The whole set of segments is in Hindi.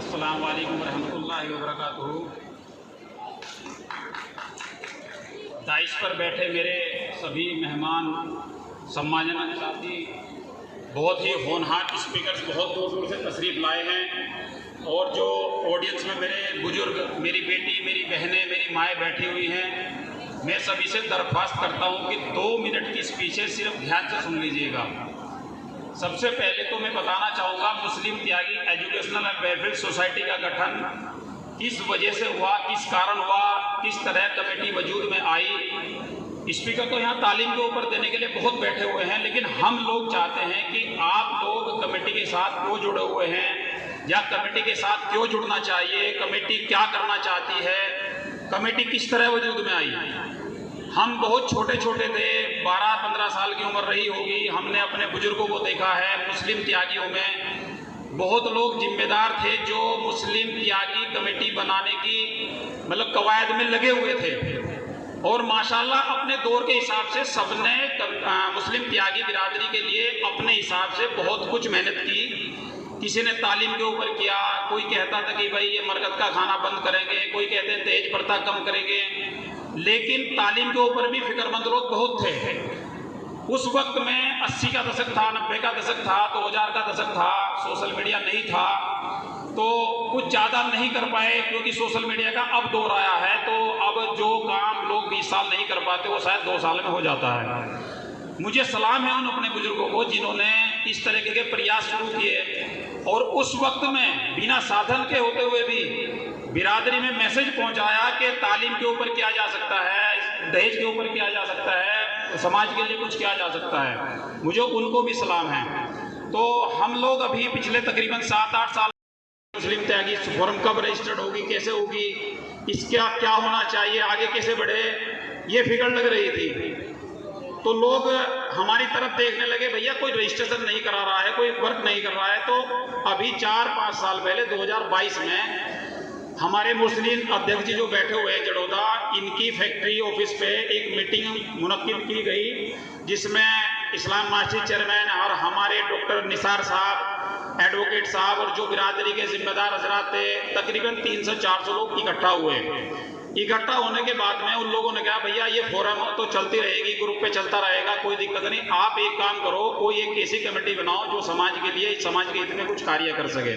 अस्सलामु अलैकुम रहमतुल्लाहि व बरकातुहू। दाइश पर बैठे मेरे सभी मेहमान, सम्मानजनक साथी, बहुत ही होनहार स्पीकर्स बहुत दूर दूर से तशरीफ़ लाए हैं, और जो ऑडियंस में मेरे बुजुर्ग, मेरी बेटी, मेरी बहनें, मेरी माएँ बैठी हुई हैं, मैं सभी से दरख्वास्त करता हूँ कि 2 मिनट की स्पीच है, सिर्फ ध्यान से सुन लीजिएगा। सबसे पहले तो मैं बताना चाहूँगा, मुस्लिम त्यागी एजुकेशनल एंड वेलफेयर सोसाइटी का गठन किस वजह से हुआ, किस कारण हुआ, किस तरह कमेटी वजूद में आई। स्पीकर तो यहाँ तालीम के ऊपर देने के लिए बहुत बैठे हुए हैं, लेकिन हम लोग चाहते हैं कि आप लोग कमेटी के साथ क्यों जुड़े हुए हैं, या कमेटी के साथ क्यों जुड़ना चाहिए, कमेटी क्या करना चाहती है, कमेटी किस तरह वजूद में आई। हम बहुत छोटे छोटे थे, 12-15 साल की उम्र रही होगी, हमने अपने बुजुर्गों को देखा है। मुस्लिम त्यागियों में बहुत लोग जिम्मेदार थे जो मुस्लिम त्यागी कमेटी बनाने की कवायद में लगे हुए थे, और माशाल्लाह अपने दौर के हिसाब से सबने मुस्लिम त्यागी बिरादरी के लिए अपने हिसाब से बहुत कुछ मेहनत की। किसी ने तालीम के ऊपर किया, कोई कहता था कि भाई ये मरकत का खाना बंद करेंगे, कोई कहते हैं दहेज प्रथा कम करेंगे, लेकिन तालीम के ऊपर भी फिक्रमंद लोग बहुत थे। उस वक्त में 80 का दशक था, 90 का दशक था, 2000 का दशक था, सोशल मीडिया नहीं था, तो कुछ ज़्यादा नहीं कर पाए, क्योंकि सोशल मीडिया का अब दौर आया है, तो अब जो काम लोग 20 साल नहीं कर पाते वो शायद 2 साल में हो जाता है। मुझे सलाम है उन अपने बुजुर्गों को जिन्होंने इस तरीके के प्रयास शुरू किए, और उस वक्त में बिना साधन के होते हुए भी बिरादरी में मैसेज पहुंचाया कि तालीम के ऊपर किया जा सकता है, दहेज के ऊपर किया जा सकता है, समाज के लिए कुछ किया जा सकता है। मुझे उनको भी सलाम है। तो हम लोग अभी पिछले तकरीबन 7-8 साल मुस्लिम त्यागी फोरम कब रजिस्टर्ड होगी, कैसे होगी, इसका क्या होना चाहिए, आगे कैसे बढ़े, ये फिक्र लग रही थी। तो लोग हमारी तरफ देखने लगे, भैया कोई रजिस्ट्रेशन नहीं करा रहा है, कोई वर्क नहीं कर रहा है। तो अभी 4-5 साल पहले 2022 में हमारे मुस्लिम अध्यक्ष जी जो बैठे हुए हैं जड़ौदा, इनकी फैक्ट्री ऑफिस पे एक मीटिंग मुनक्किद की गई, जिसमें इस्लाम मास्जिद चेयरमैन और हमारे डॉक्टर निसार साहब, एडवोकेट साहब, और जो बिरादरी के जिम्मेदार हजरात थे, तकरीबन 300-400 लोग इकट्ठा हुए। इकट्ठा होने के बाद में उन लोगों ने कहा, भैया ये फोरम तो चलती रहेगी, ग्रुप पे चलता रहेगा, कोई दिक्कत नहीं, आप एक काम करो, कोई एक ऐसी कमेटी बनाओ जो समाज के लिए, समाज के हित में कुछ कार्य कर सके।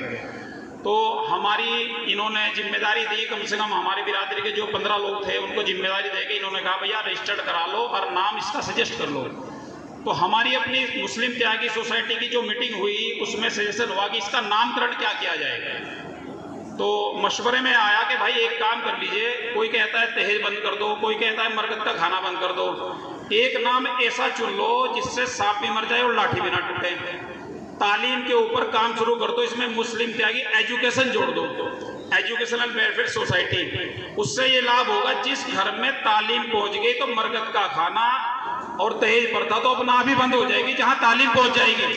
तो हमारी इन्होंने जिम्मेदारी दी, कम से कम हमारी बिरादरी के जो 15 लोग थे उनको जिम्मेदारी देके इन्होंने कहा, भैया रजिस्टर्ड करा लो और नाम इसका सजेस्ट कर लो। तो हमारी अपनी मुस्लिम त्यागी सोसाइटी की जो मीटिंग हुई, उसमें सजेशन हुआ कि इसका नामकरण क्या किया जाएगा। तो मशवरे में आया कि भाई एक काम कर लीजिए, कोई कहता है दहेज बंद कर दो, कोई कहता है मरकत का खाना बंद कर दो, एक नाम ऐसा चुन लो जिससे सांप भी मर जाए और लाठी भी ना टूटे। तालीम के ऊपर काम शुरू कर दो, इसमें मुस्लिम त्यागी एजुकेशन जोड़ दो, एजुकेशनल वेलफेयर सोसाइटी। उससे ये लाभ होगा, जिस घर में तालीम पहुंच गई तो मरकत का खाना और दहेज प्रथा तो अपना आप ही बंद हो जाएगी। जहां तालीम पहुंच जाएगी,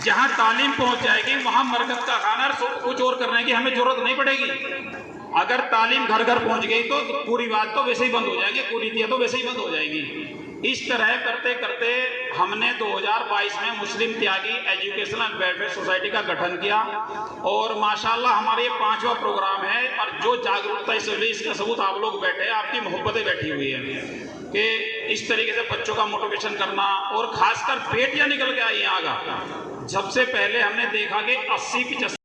जहां तालीम पहुंच जाएगी वहां मरकत का खाना कुछ और करने की हमें जरूरत नहीं पड़ेगी। अगर तालीम घर घर पहुंच गई तो पूरी बात तो वैसे ही बंद हो जाएगी, कुरीतियां तो वैसे ही बंद हो जाएगी। इस तरह करते करते हमने 2022 में मुस्लिम त्यागी एजुकेशनल वेलफेयर सोसाइटी का गठन किया, और माशाल्लाह हमारे ये 5वां प्रोग्राम है। और जो जागरूकता इसका सबूत आप लोग बैठे हैं, आपकी मोहब्बतें बैठी हुई हैं कि इस तरीके से बच्चों का मोटिवेशन करना, और खासकर बेटियां निकल के आई हैं आगा। सबसे पहले हमने देखा कि 80-85,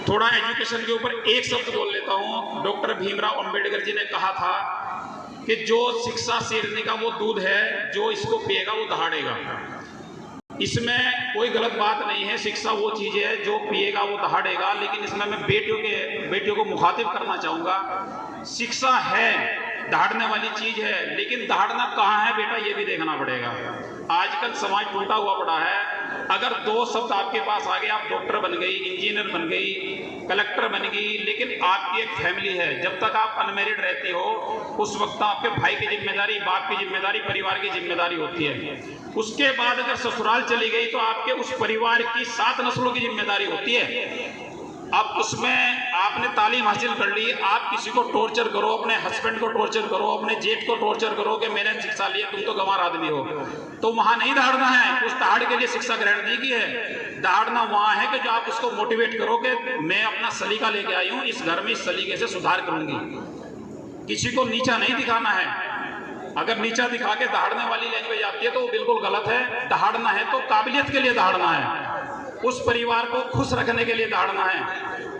थोड़ा एजुकेशन के ऊपर एक शब्द बोल लेता हूँ। डॉक्टर भीमराव अंबेडकर जी ने कहा था कि जो शिक्षा शेरनी का वो दूध है, जो इसको पिएगा वो दहाड़ेगा। इसमें कोई गलत बात नहीं है, शिक्षा वो चीज़ है जो पिएगा वो दहाड़ेगा। लेकिन इसमें मैं बेटियों को मुखातिब करना चाहूँगा, शिक्षा है, दहाड़ने वाली चीज़ है, लेकिन दहाड़ना कहाँ है बेटा, ये भी देखना पड़ेगा। आजकल समाज टूटा हुआ पड़ा है। अगर 2 शब्द आपके पास आ गए, आप डॉक्टर बन गई, इंजीनियर बन गई, कलेक्टर बन गई, लेकिन आपकी एक फैमिली है। जब तक आप अनमेरिड रहते हो उस वक्त आपके भाई की जिम्मेदारी, बाप की जिम्मेदारी, परिवार की जिम्मेदारी होती है। उसके बाद अगर ससुराल चली गई तो आपके उस परिवार की 7 नस्लों की जिम्मेदारी होती है। अब उसमें आपने तालीम हासिल कर ली, आप किसी को टॉर्चर करो, अपने हस्बैंड को टॉर्चर करो, अपने जेठ को टॉर्चर करो कि मैंने शिक्षा ली है, तुम तो गंवार आदमी हो, तो वहां नहीं दहाड़ना है। उस दहाड़ के लिए शिक्षा ग्रहण नहीं की है। दहाड़ना वहां है कि जो आप उसको मोटिवेट करो कि मैं अपना सलीका लेके आई हूं, इस घर में इस सलीके से सुधार करूंगी। किसी को नीचा नहीं दिखाना है। अगर नीचा दिखा के दहाड़ने वाली लैंग्वेज आती है तो वो बिल्कुल गलत है। दहाड़ना है तो काबिलियत के लिए दहाड़ना है, उस परिवार को खुश रखने के लिए दहाड़ना है।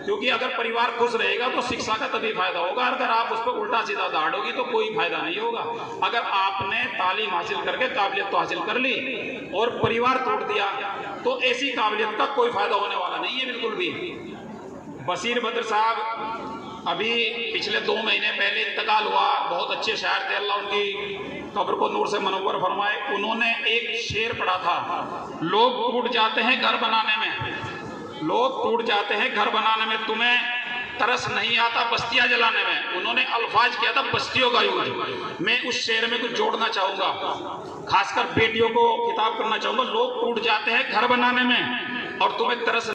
क्योंकि अगर परिवार खुश रहेगा तो शिक्षा का तभी फायदा होगा। अगर आप उस पर उल्टा सीधा दहाड़ोगी तो कोई फायदा नहीं होगा। अगर आपने तालीम हासिल करके काबिलियत तो हासिल कर ली और परिवार तोड़ दिया तो ऐसी काबिलियत का कोई फायदा होने वाला नहीं है बिल्कुल भी। बशीर बद्र साहब अभी पिछले 2 महीने पहले इंतकाल हुआ। बहुत अच्छे शायर थे, अल्लाह उनकी कब्र को नूर से मनव्वर फरमाए। उन्होंने एक शेर पढ़ा था, लोग टूट जाते हैं घर बनाने में, लोग टूट जाते हैं घर बनाने में, तुम्हें तरस नहीं आता बस्तियां जलाने में। उन्होंने अल्फाज किया था बस्तियों का यूज। मैं उस शेर में कुछ जोड़ना चाहूंगा, खासकर बेटियों को खिताब करना चाहूंगा। लोग टूट जाते हैं घर बनाने में और तुम्हें तरस